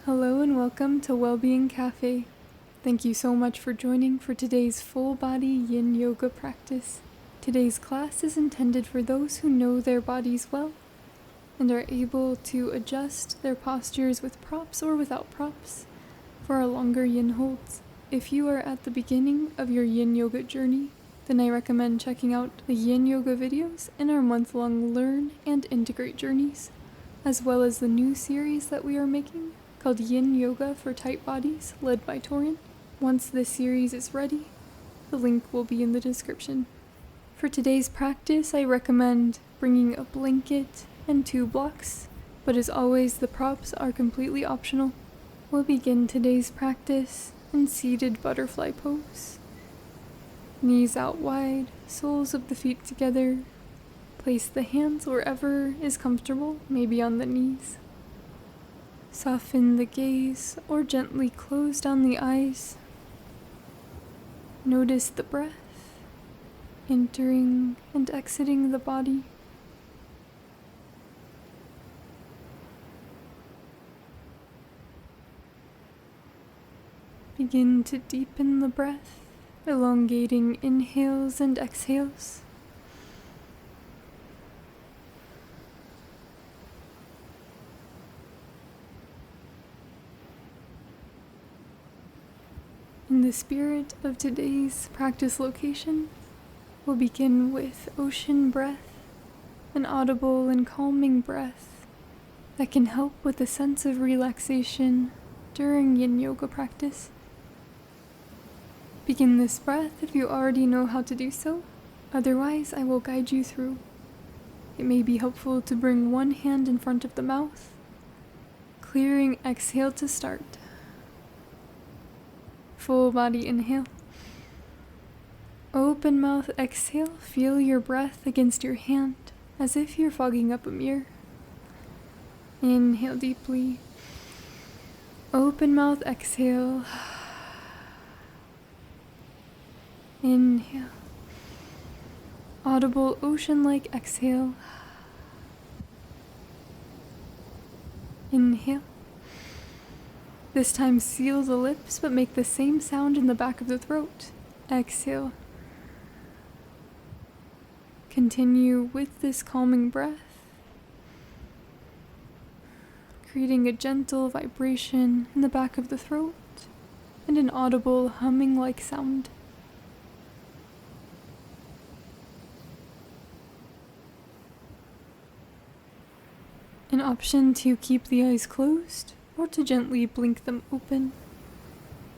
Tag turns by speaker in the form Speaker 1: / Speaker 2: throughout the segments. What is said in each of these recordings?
Speaker 1: Hello and welcome to Wellbeing Café. Thank you so much for joining for today's full body Yin Yoga practice. Today's class is intended for those who know their bodies well and are able to adjust their postures with props or without props for our longer Yin holds. If you are at the beginning of your Yin Yoga journey, then I recommend checking out the Yin Yoga videos in our month-long Learn and Integrate journeys, as well as the new series that we are making called Yin Yoga for Tight Bodies, led by Torin. Once this series is ready, the link will be in the description. For today's practice, I recommend bringing a blanket and 2 blocks, but as always, the props are completely optional. We'll begin today's practice in seated butterfly pose. Knees out wide, soles of the feet together. Place the hands wherever is comfortable, maybe on the knees. Soften the gaze or gently close down the eyes. Notice the breath entering and exiting the body. Begin to deepen the breath, elongating inhales and exhales. In the spirit of today's practice location, we'll begin with ocean breath, an audible and calming breath that can help with a sense of relaxation during Yin Yoga practice. Begin this breath if you already know how to do so. Otherwise, I will guide you through. It may be helpful to bring one hand in front of the mouth, clearing exhale to start. Full body inhale. Open mouth exhale. Feel your breath against your hand as if you're fogging up a mirror. Inhale deeply. Open mouth exhale. Inhale. Audible ocean-like exhale. Inhale. This time seal the lips, but make the same sound in the back of the throat. Exhale. Continue with this calming breath, creating a gentle vibration in the back of the throat and an audible humming-like sound. An option to keep the eyes closed or to gently blink them open.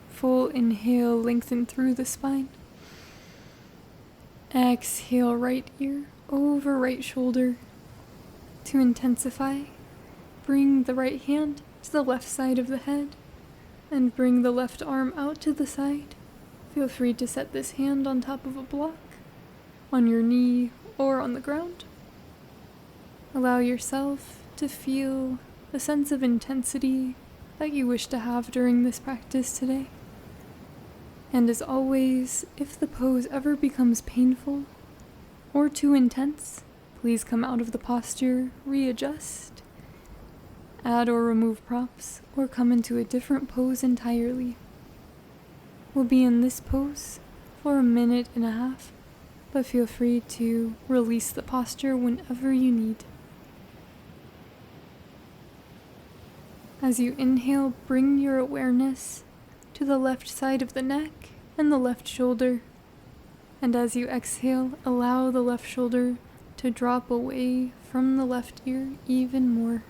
Speaker 1: Full inhale, lengthen through the spine. Exhale, right ear over right shoulder. To intensify, bring the right hand to the left side of the head and bring the left arm out to the side. Feel free to set this hand on top of a block, on your knee, or on the ground. Allow yourself to feel the sense of intensity that you wish to have during this practice today. And as always, if the pose ever becomes painful or too intense, please come out of the posture, readjust, add or remove props, or come into a different pose entirely. We'll be in this pose for 1.5 minutes, but feel free to release the posture whenever you need. As you inhale, bring your awareness to the left side of the neck and the left shoulder. And as you exhale, allow the left shoulder to drop away from the left ear even more.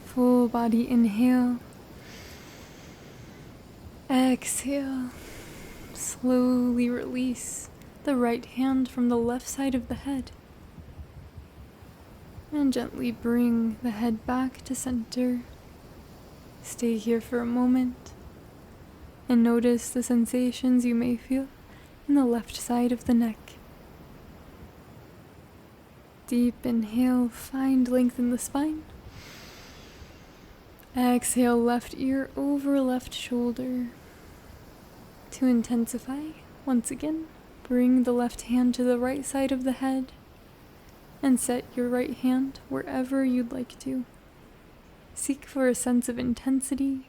Speaker 1: Full body inhale. Exhale. Slowly release the right hand from the left side of the head. And gently bring the head back to center. Stay here for a moment and notice the sensations you may feel in the left side of the neck. Deep inhale, find length in the spine. Exhale, left ear over left shoulder. To intensify, once again, bring the left hand to the right side of the head and set your right hand wherever you'd like to. Seek for a sense of intensity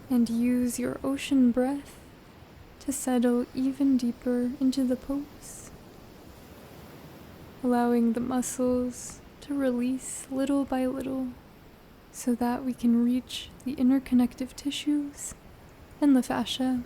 Speaker 1: and use your ocean breath to settle even deeper into the pose, allowing the muscles to release little by little so that we can reach the inner connective tissues and the fascia.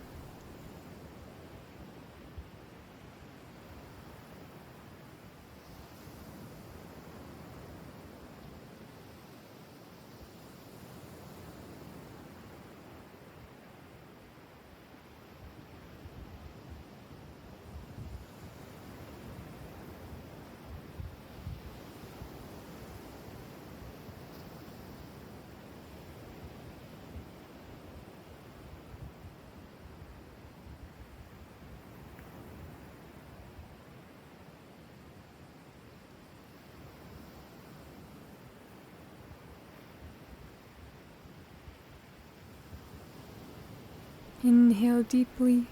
Speaker 1: Inhale deeply.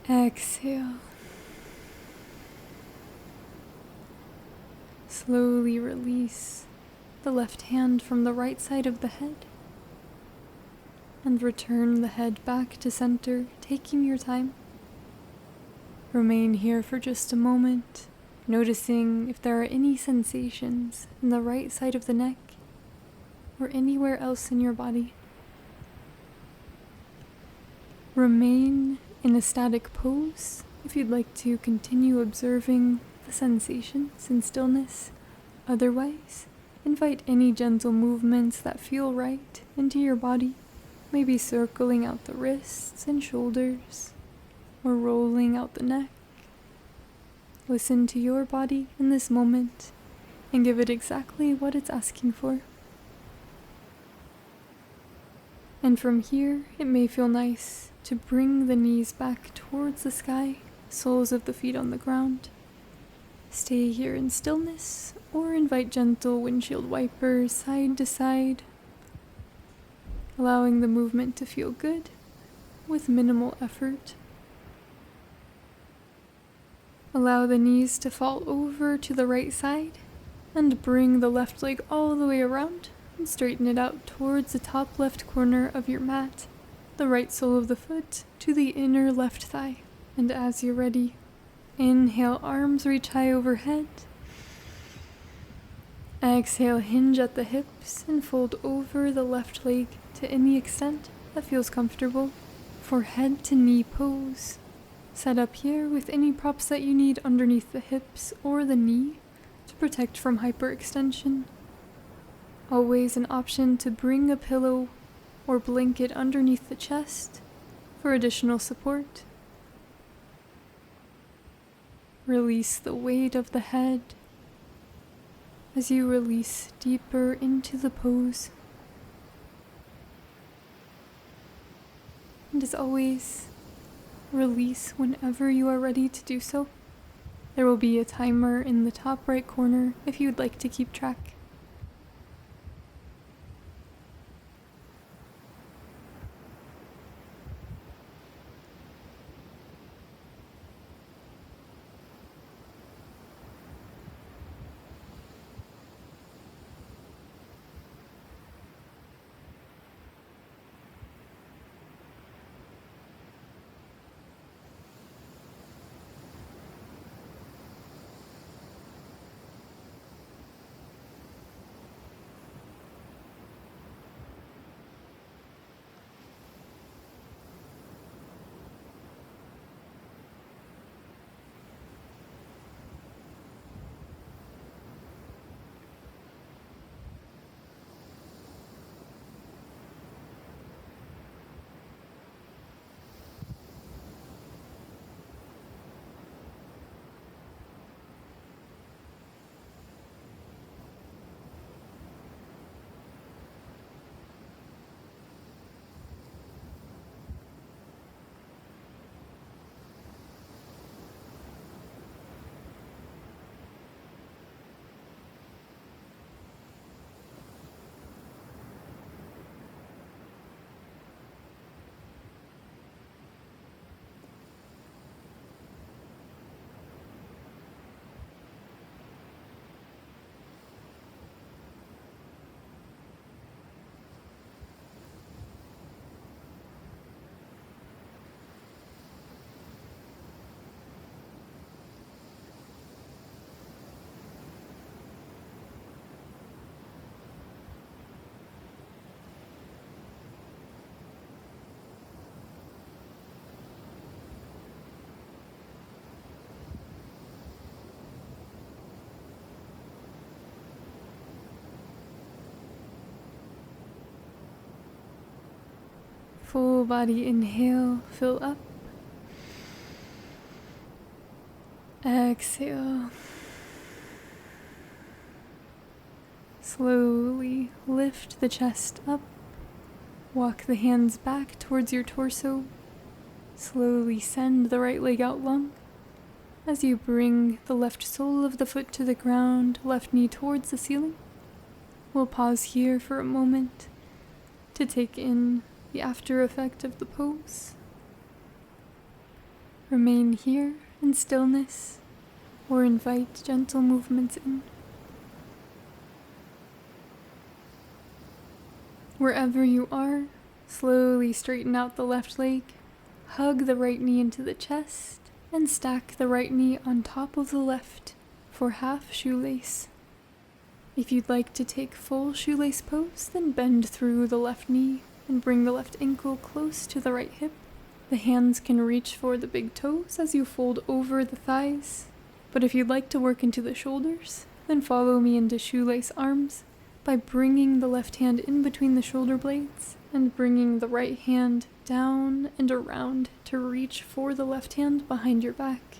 Speaker 1: Exhale. Slowly release the left hand from the right side of the head and return the head back to center, taking your time. Remain here for just a moment, noticing if there are any sensations in the right side of the neck or anywhere else in your body. Remain in a static pose if you'd like to continue observing the sensations in stillness. Otherwise, invite any gentle movements that feel right into your body, maybe circling out the wrists and shoulders, or rolling out the neck. Listen to your body in this moment and give it exactly what it's asking for. And from here, it may feel nice to bring the knees back towards the sky, soles of the feet on the ground. Stay here in stillness, or invite gentle windshield wipers side to side, allowing the movement to feel good with minimal effort. Allow the knees to fall over to the right side and bring the left leg all the way around and straighten it out towards the top left corner of your mat, the right sole of the foot to the inner left thigh. And as you're ready, inhale, arms reach high overhead. Exhale, hinge at the hips and fold over the left leg to any extent that feels comfortable for head to knee pose. Set up here with any props that you need underneath the hips or the knee to protect from hyperextension. Always an option to bring a pillow or blanket underneath the chest for additional support. Release the weight of the head as you release deeper into the pose. And as always, release whenever you are ready to do so. There will be a timer in the top right corner if you would like to keep track. Full body inhale, fill up. Exhale. Slowly lift the chest up. Walk the hands back towards your torso. Slowly send the right leg out long. As you bring the left sole of the foot to the ground, left knee towards the ceiling. We'll pause here for a moment to take in the after effect of the pose. Remain here in stillness or invite gentle movements in. Wherever you are, slowly straighten out the left leg, hug the right knee into the chest, and stack the right knee on top of the left for half shoelace. If you'd like to take full shoelace pose, then bend through the left knee and bring the left ankle close to the right hip. The hands can reach for the big toes as you fold over the thighs. But if you'd like to work into the shoulders, then follow me into shoelace arms by bringing the left hand in between the shoulder blades and bringing the right hand down and around to reach for the left hand behind your back.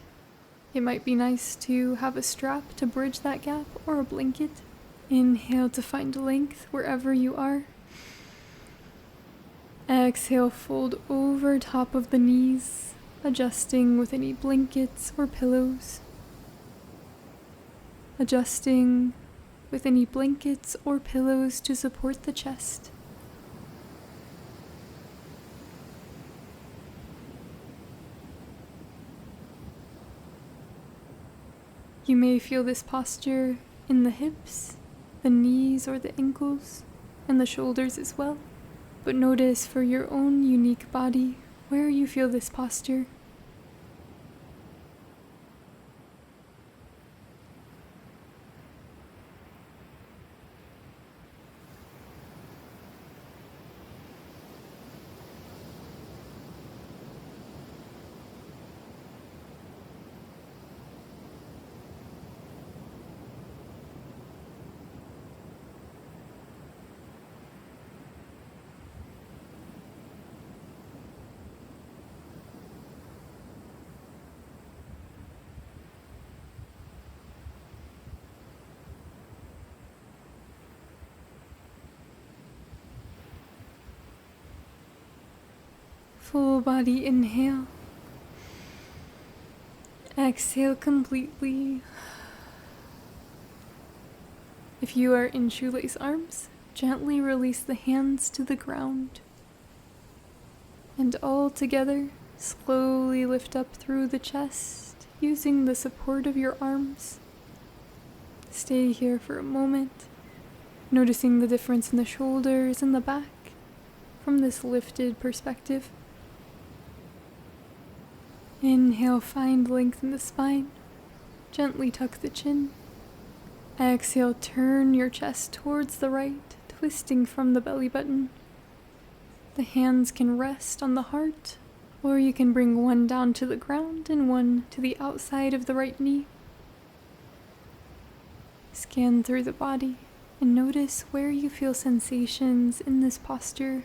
Speaker 1: It might be nice to have a strap to bridge that gap or a blanket. Inhale to find length wherever you are. Exhale, fold over top of the knees, adjusting with any blankets or pillows. Adjusting with any blankets or pillows to support the chest. You may feel this posture in the hips, the knees or the ankles, and the shoulders as well, but notice for your own unique body where you feel this posture. Full body inhale. Exhale completely. If you are in shoelace arms, gently release the hands to the ground. And all together, slowly lift up through the chest, using the support of your arms. Stay here for a moment, noticing the difference in the shoulders and the back from this lifted perspective. Inhale, find length in the spine. Gently tuck the chin. Exhale, turn your chest towards the right, twisting from the belly button. The hands can rest on the heart, or you can bring one down to the ground and one to the outside of the right knee. Scan through the body and notice where you feel sensations in this posture.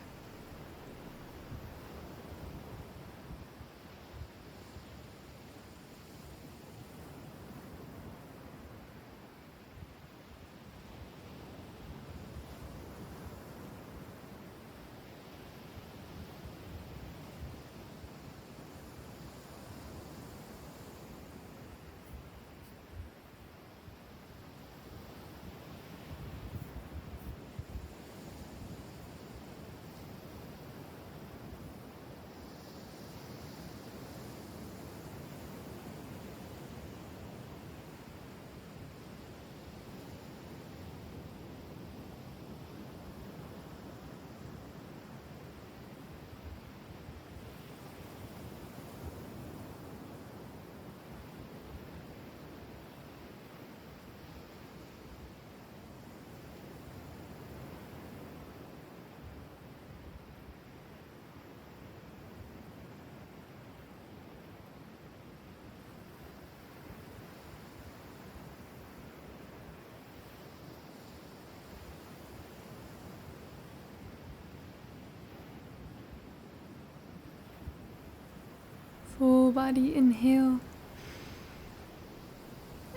Speaker 1: Full body inhale.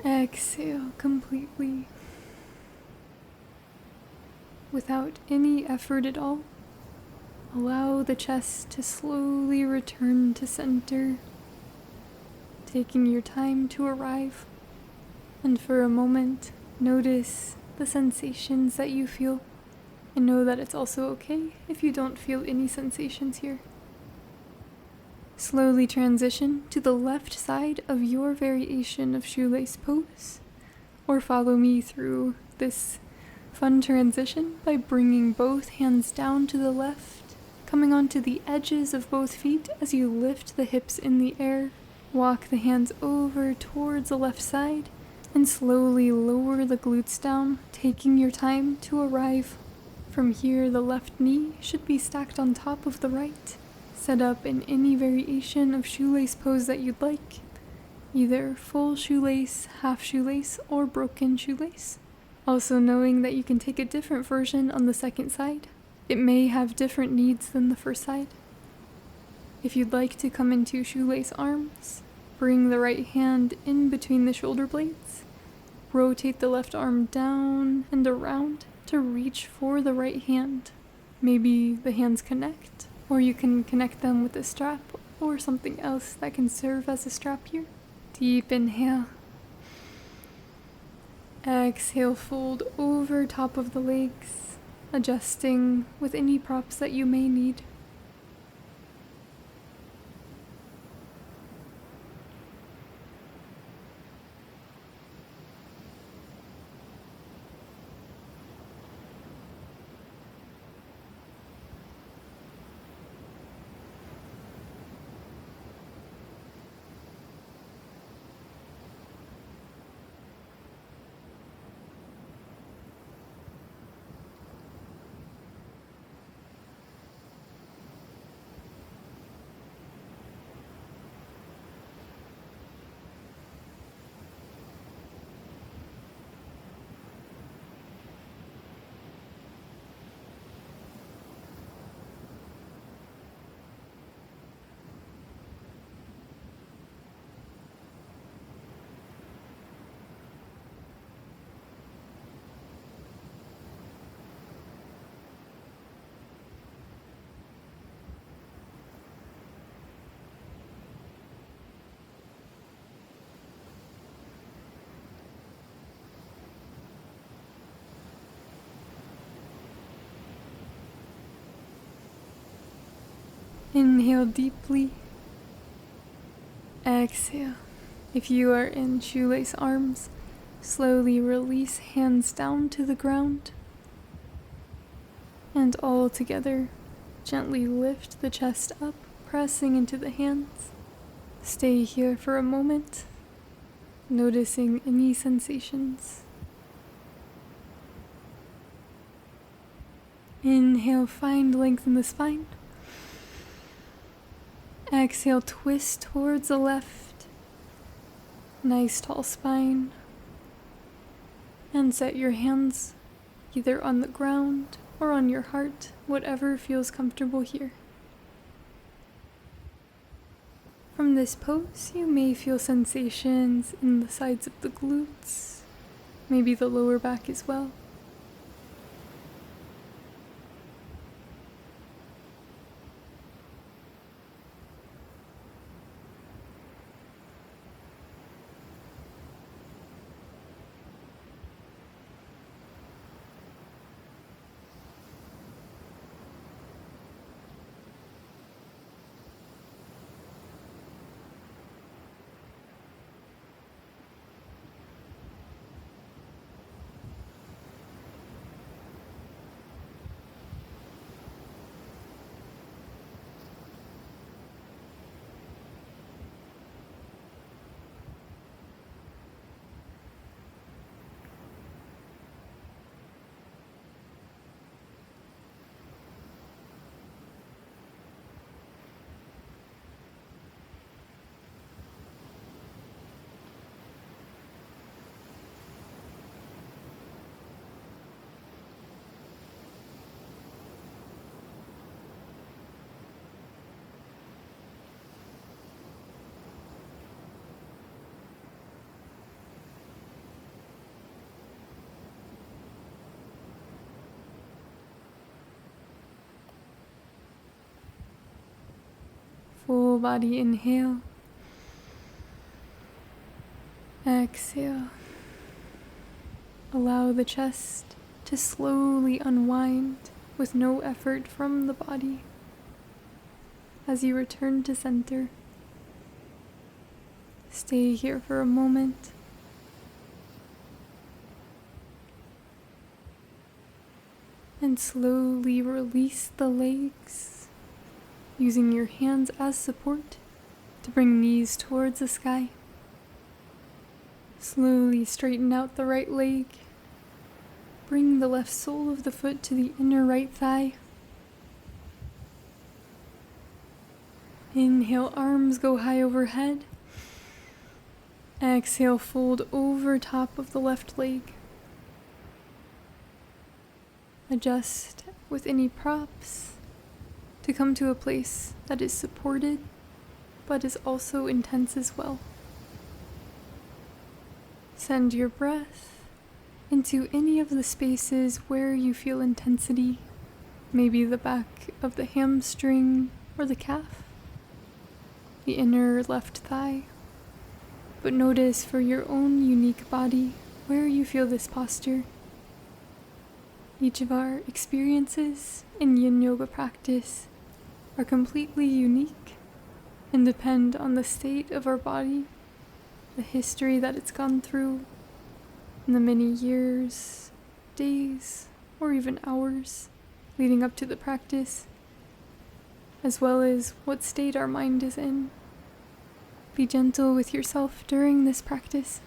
Speaker 1: Exhale completely. Without any effort at all, allow the chest to slowly return to center, taking your time to arrive. And for a moment, notice the sensations that you feel, and know that it's also okay if you don't feel any sensations here. Slowly transition to the left side of your variation of shoelace pose, or follow me through this fun transition by bringing both hands down to the left, coming onto the edges of both feet as you lift the hips in the air. Walk the hands over towards the left side and slowly lower the glutes down, taking your time to arrive. From here, the left knee should be stacked on top of the right. Set up in any variation of shoelace pose that you'd like, either full shoelace, half shoelace, or broken shoelace. Also knowing that you can take a different version on the second side. It may have different needs than the first side. If you'd like to come into shoelace arms, bring the right hand in between the shoulder blades. Rotate the left arm down and around to reach for the right hand. Maybe the hands connect, or you can connect them with a strap or something else that can serve as a strap here. Deep inhale. Exhale, fold over top of the legs, adjusting with any props that you may need. Inhale deeply. Exhale. If you are in shoelace arms, slowly release hands down to the ground. And all together, gently lift the chest up, pressing into the hands. Stay here for a moment, noticing any sensations. Inhale, find length in the spine. Exhale, twist towards the left. Nice tall spine. And set your hands either on the ground or on your heart, whatever feels comfortable here. From this pose, you may feel sensations in the sides of the glutes, maybe the lower back as well. Full body inhale. Exhale. Allow the chest to slowly unwind with no effort from the body as you return to center. Stay here for a moment. And slowly release the legs, using your hands as support to bring knees towards the sky. Slowly straighten out the right leg. Bring the left sole of the foot to the inner right thigh. Inhale, arms go high overhead. Exhale, fold over top of the left leg. Adjust with any props to come to a place that is supported but is also intense as well. Send your breath into any of the spaces where you feel intensity, maybe the back of the hamstring or the calf, the inner left thigh, but notice for your own unique body where you feel this posture. Each of our experiences in Yin Yoga practice are completely unique and depend on the state of our body, the history that it's gone through, and the many years, days, or even hours leading up to the practice, as well as what state our mind is in. Be gentle with yourself during this practice.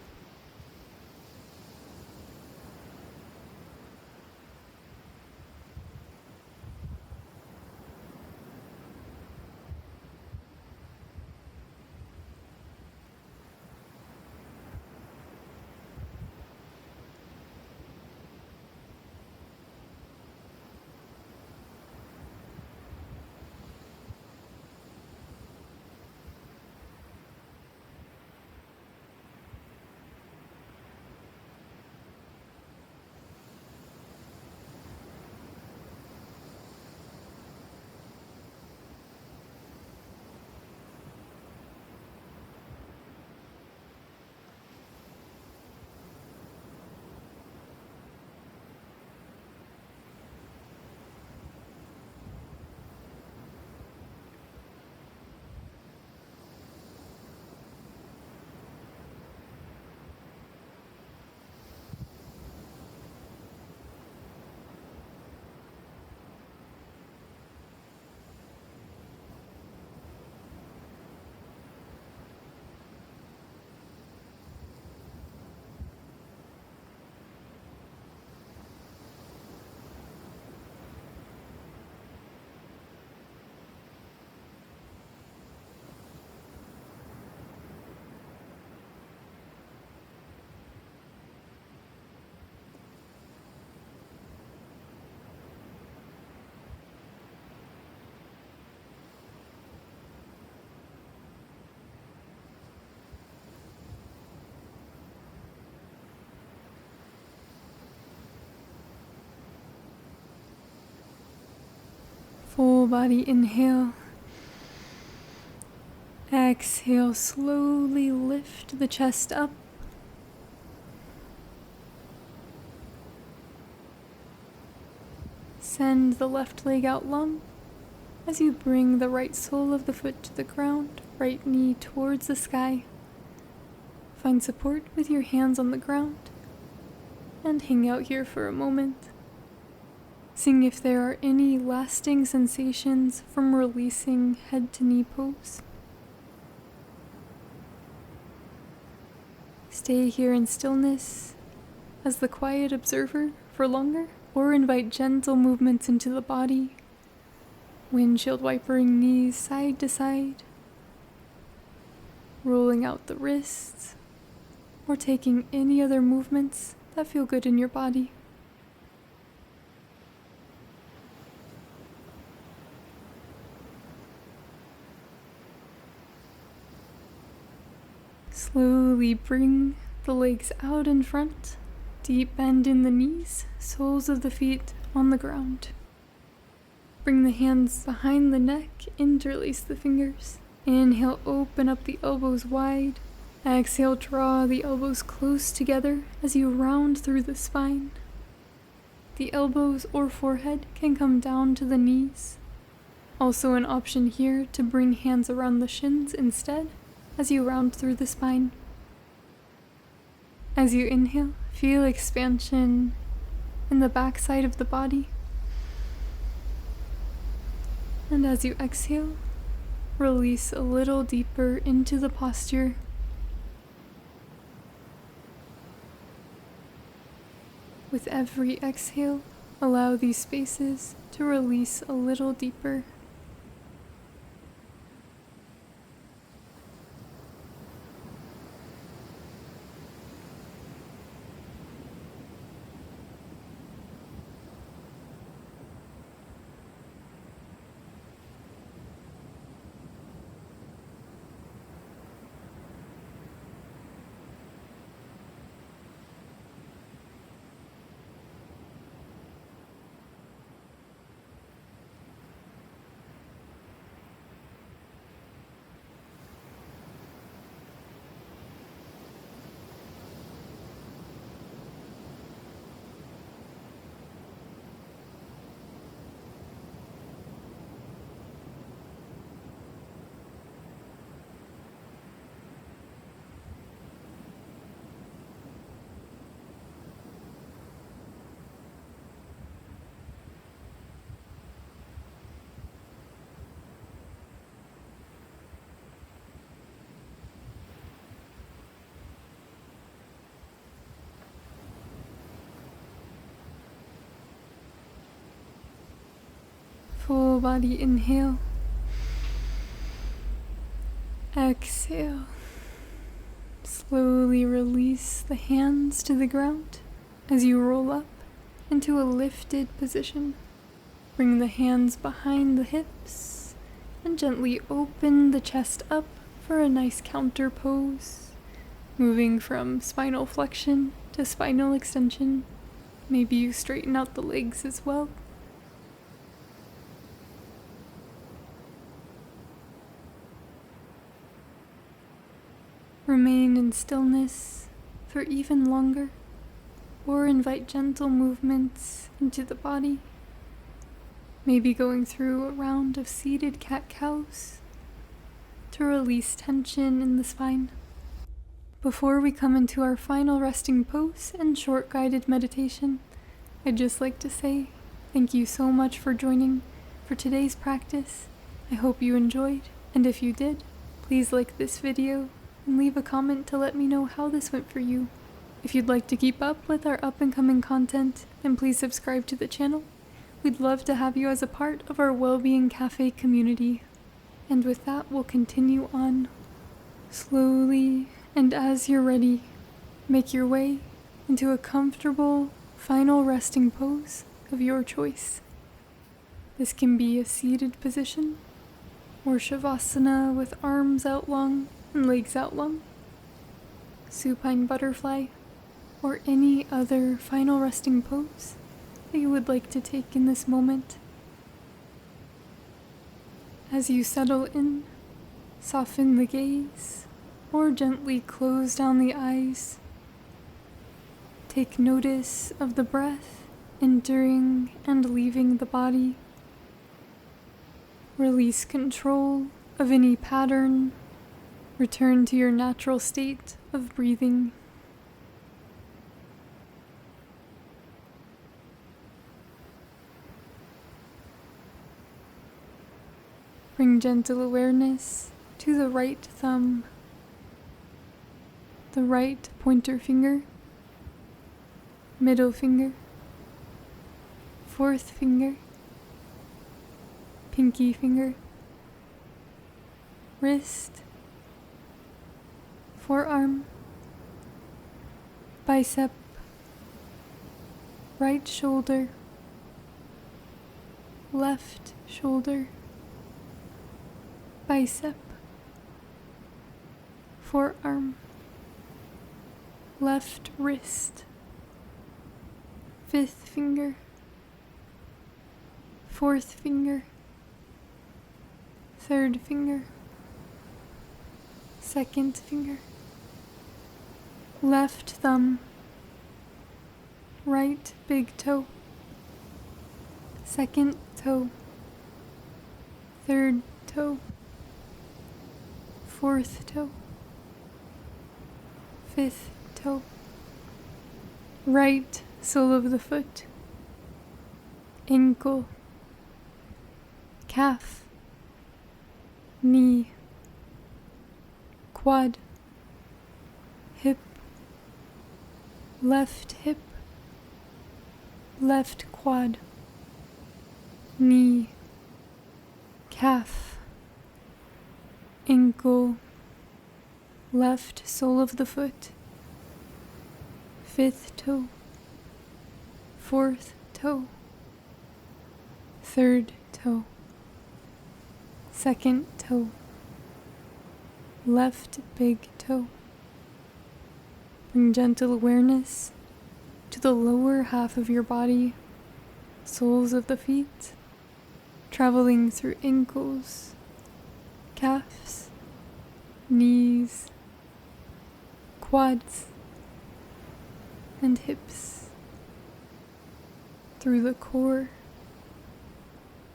Speaker 1: Full body inhale. Exhale, slowly lift the chest up. Send the left leg out long as you bring the right sole of the foot to the ground, right knee towards the sky. Find support with your hands on the ground and hang out here for a moment. Seeing if there are any lasting sensations from releasing head to knee pose. Stay here in stillness as the quiet observer for longer, or invite gentle movements into the body, windshield wipering knees side to side, rolling out the wrists, or taking any other movements that feel good in your body. Slowly bring the legs out in front, deep bend in the knees, soles of the feet on the ground. Bring the hands behind the neck, interlace the fingers, Inhale, open up the elbows wide. Exhale, draw the elbows close together as you round through the spine. The elbows or forehead can come down to the knees. Also an option here to bring hands around the shins instead as you round through the spine. As you inhale, feel expansion in the back side of the body. And as you exhale, release a little deeper into the posture. With every exhale, allow these spaces to release a little deeper. Full body inhale. Exhale. Slowly release the hands to the ground as you roll up into a lifted position. Bring the hands behind the hips and gently open the chest up for a nice counter pose. Moving from spinal flexion to spinal extension. Maybe you straighten out the legs as well. Remain in stillness for even longer, or invite gentle movements into the body. Maybe going through a round of seated cat-cows to release tension in the spine. Before we come into our final resting pose and short guided meditation, I'd just like to say thank you so much for joining for today's practice. I hope you enjoyed, and if you did, please like this video and leave a comment to let me know how this went for you. If you'd like to keep up with our up-and-coming content, then please subscribe to the channel. We'd love to have you as a part of our Wellbeing Café community. And with that, we'll continue on. Slowly, and as you're ready, make your way into a comfortable, final resting pose of your choice. This can be a seated position, or Shavasana with arms out long and legs out long, supine butterfly, or any other final resting pose that you would like to take in this moment. As you settle in, soften the gaze, or gently close down the eyes. Take notice of the breath entering and leaving the body. Release control of any pattern. Return to your natural state of breathing. Bring gentle awareness to the right thumb, the right pointer finger, middle finger, fourth finger, pinky finger, wrist, forearm, bicep, right shoulder, left shoulder, bicep, forearm, left wrist, fifth finger, fourth finger, third finger, second finger, left thumb, right big toe, second toe, third toe, fourth toe, fifth toe, right sole of the foot, ankle, calf, knee, quad, hip, left hip, left quad, knee, calf, ankle, left sole of the foot, fifth toe, fourth toe, third toe, second toe, left big toe. Bring gentle awareness to the lower half of your body, soles of the feet, traveling through ankles, calves, knees, quads, and hips, through the core,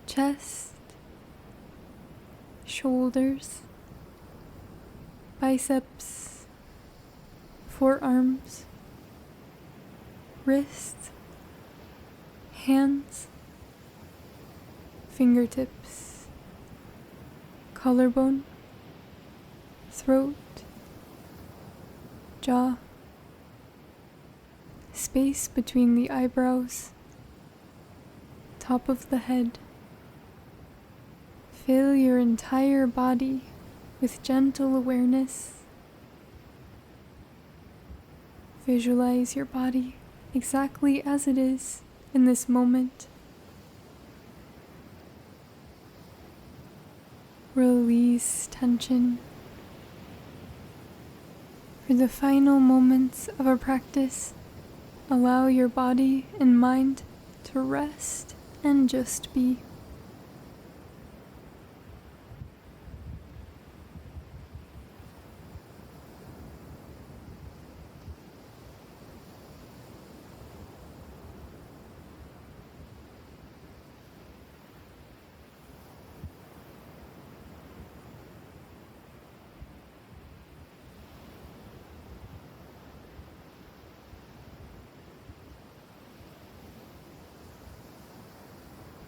Speaker 1: chest, shoulders, biceps, forearms, wrists, hands, fingertips, collarbone, throat, jaw, space between the eyebrows, top of the head. Fill your entire body with gentle awareness. Visualize your body exactly as it is in this moment. Release tension. For the final moments of our practice, allow your body and mind to rest and just be.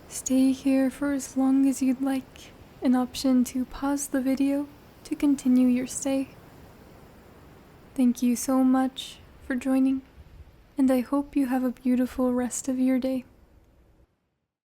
Speaker 1: Stay here for as long as you'd like, an option to pause the video to continue your stay. Thank you so much for joining, and I hope you have a beautiful rest of your day.